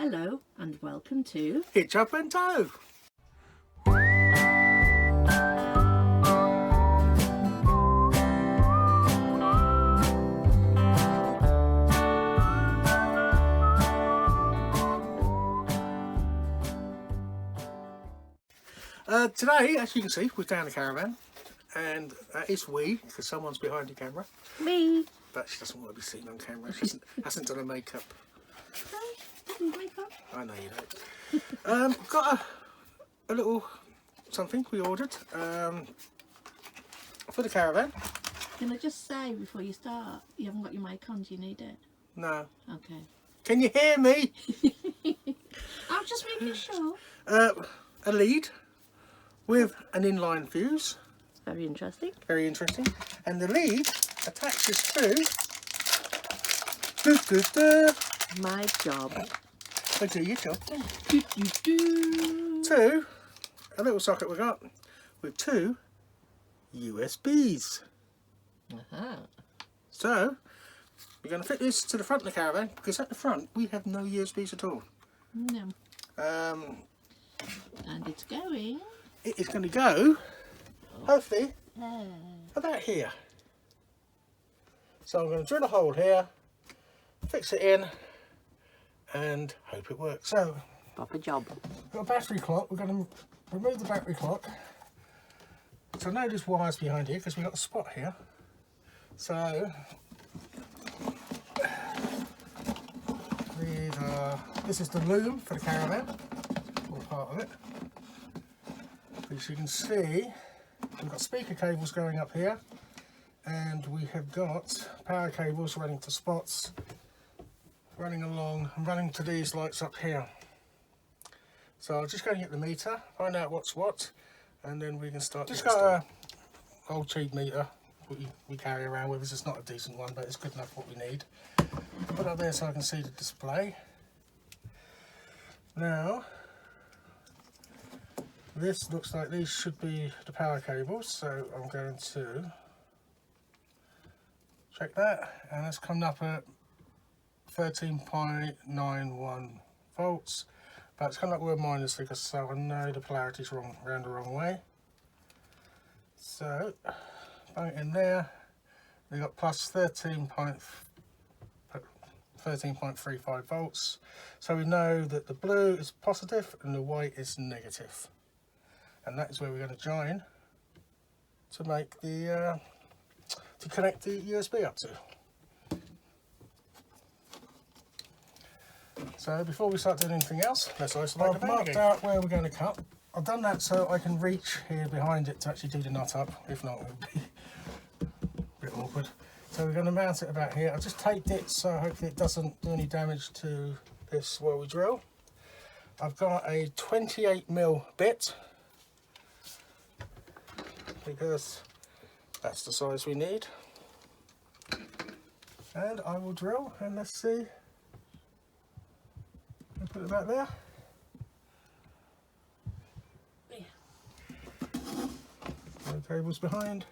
Hello and welcome to Hitch Up and Tow. Today, as you can see, we're down the caravan, and it's we, because someone's behind the camera. me. But she doesn't want to be seen on camera. She hasn't done her makeup. I know you don't. Got a little something we ordered for the caravan. Can I just say before you start, you haven't got your mic on, do you need it? No. Okay. Can you hear me? I'm just making sure. A lead with an inline fuse. Very interesting. Very interesting. And the lead attaches to My job. So do your job. Do. To a little socket we got with two USBs. So we're going to fit this to the front of the caravan, because at the front we have no USBs at all. No. And it's going. It is going to go, hopefully, about here. So I'm going to drill a hole here, fix it in, and hope it works. So, Proper job. we've got a battery clock. We're going to remove the battery clock. So I know there's wires behind here because we've got a spot here. So this is the loom for the caravan, or part of it. As you can see, we've got speaker cables going up here, and we have got power cables running to spots, running along and running to these lights up here. So I'll just go and get the meter, find out what's what, and then we can start. Just got a old cheap meter we carry around with us. It's not a decent one, but it's good enough what we need. Put it up there so I can see the display. Now, this looks like these should be the power cables, so I'm going to check that, and it's coming up at 13.91 volts, but it's coming up with a minus figure, so I know the polarity's wrong, around the wrong way. So bang it in there. We've got plus 13.35 volts, so we know that the blue is positive and the white is negative, and that is where we're going to join to make the to connect the USB up to. So before we start doing anything else, let's isolate the van. I've marked out where we're going to cut. I've done that so I can reach here behind it to actually do the nut up. If not, it would be a bit awkward. So we're going to mount it about here. I've just taped it so hopefully it doesn't do any damage to this while we drill. I've got a 28mm bit, because that's the size we need. And I will drill, and let's see. I'll put it back there. No cables behind.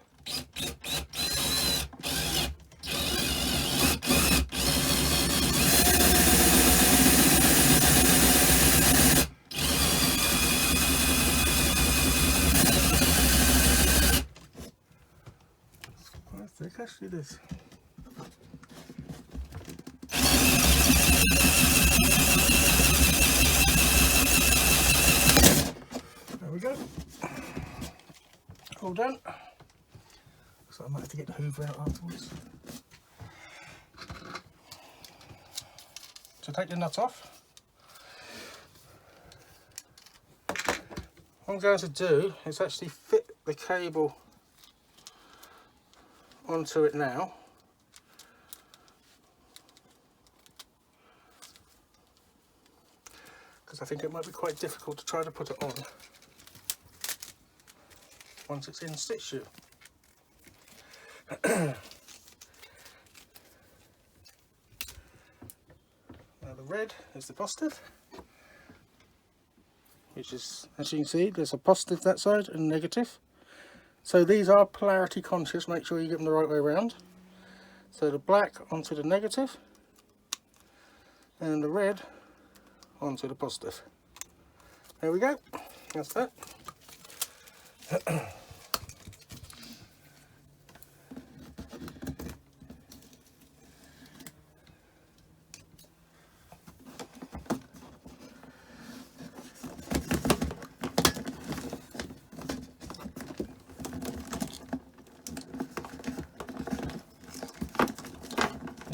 Quite thick actually, this. There we go. All done. So I might have to get the hoover out afterwards. So take the nut off. What I'm going to do is actually fit the cable onto it now. Because I think it might be quite difficult to try to put it on once it's in situ. Now the red is the positive, which is, as you can see, there's a positive that side and negative. So these are polarity conscious, make sure you get them the right way around. So the black onto the negative, and the red onto the positive. There we go, that's that.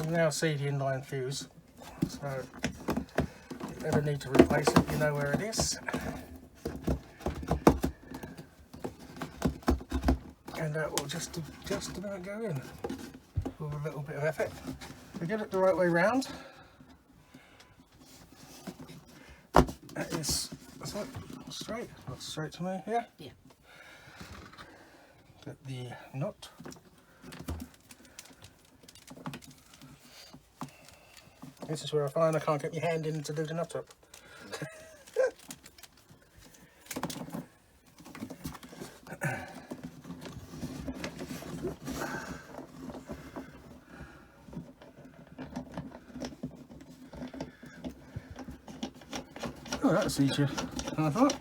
You now see the inline fuse, so if you ever need to replace it, you know where it is. And that will just about go in with a little bit of effort. We get it the right way round. That is, that's it, straight. Looks straight to me, yeah? Yeah. Get the nut. This is where I find I can't get my hand in to do the nut up. Oh, that's easier than I thought.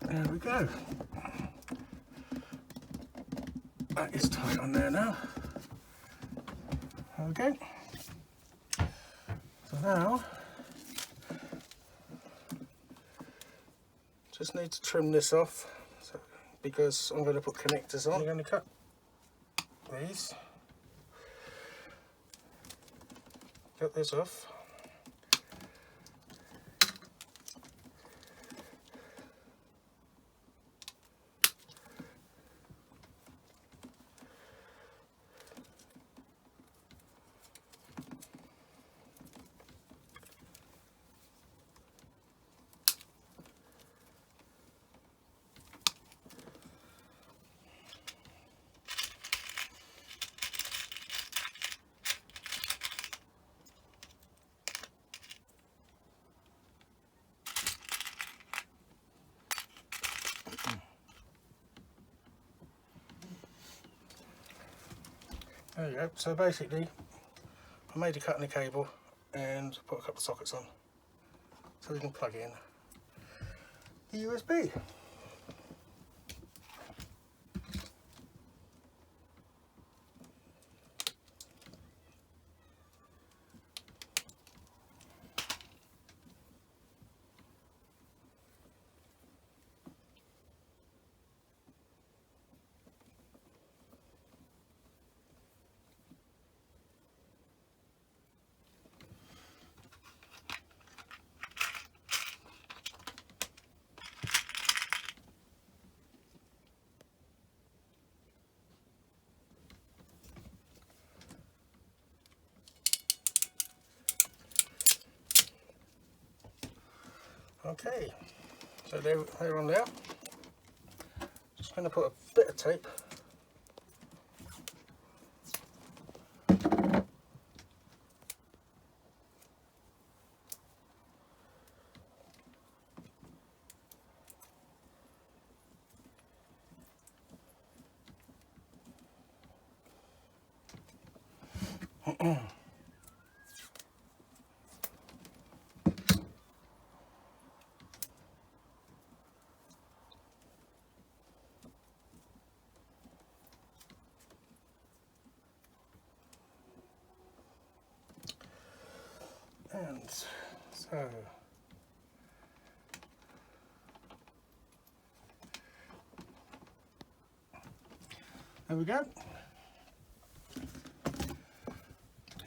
There we go. That is tight on there now. Okay. So now, just need to trim this off because I'm going to put connectors on. I'm going to cut these. Cut this off. There you go. So basically, I made a cut in the cable and put a couple of sockets on so we can plug in the USB. Okay, so they're on there. Just going to put a bit of tape and so there we go.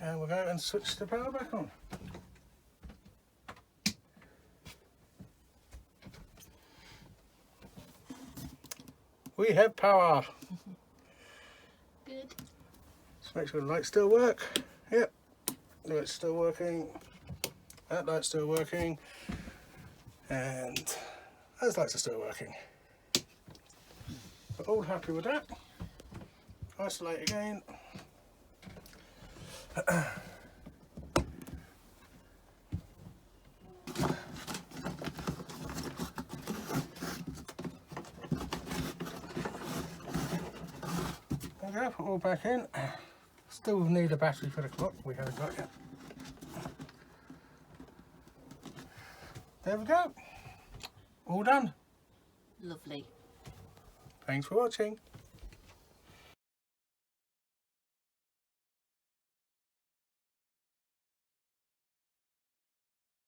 And we'll go and switch the power back on. We have power. Good. Just make sure the lights still work. Yep, the light's still working. That light's still working. And those lights are still working. We're all happy with that. Isolate again. There we go, put it all back in. Still need a battery for the clock, we haven't got yet. There we go. All done. Lovely. Thanks for watching.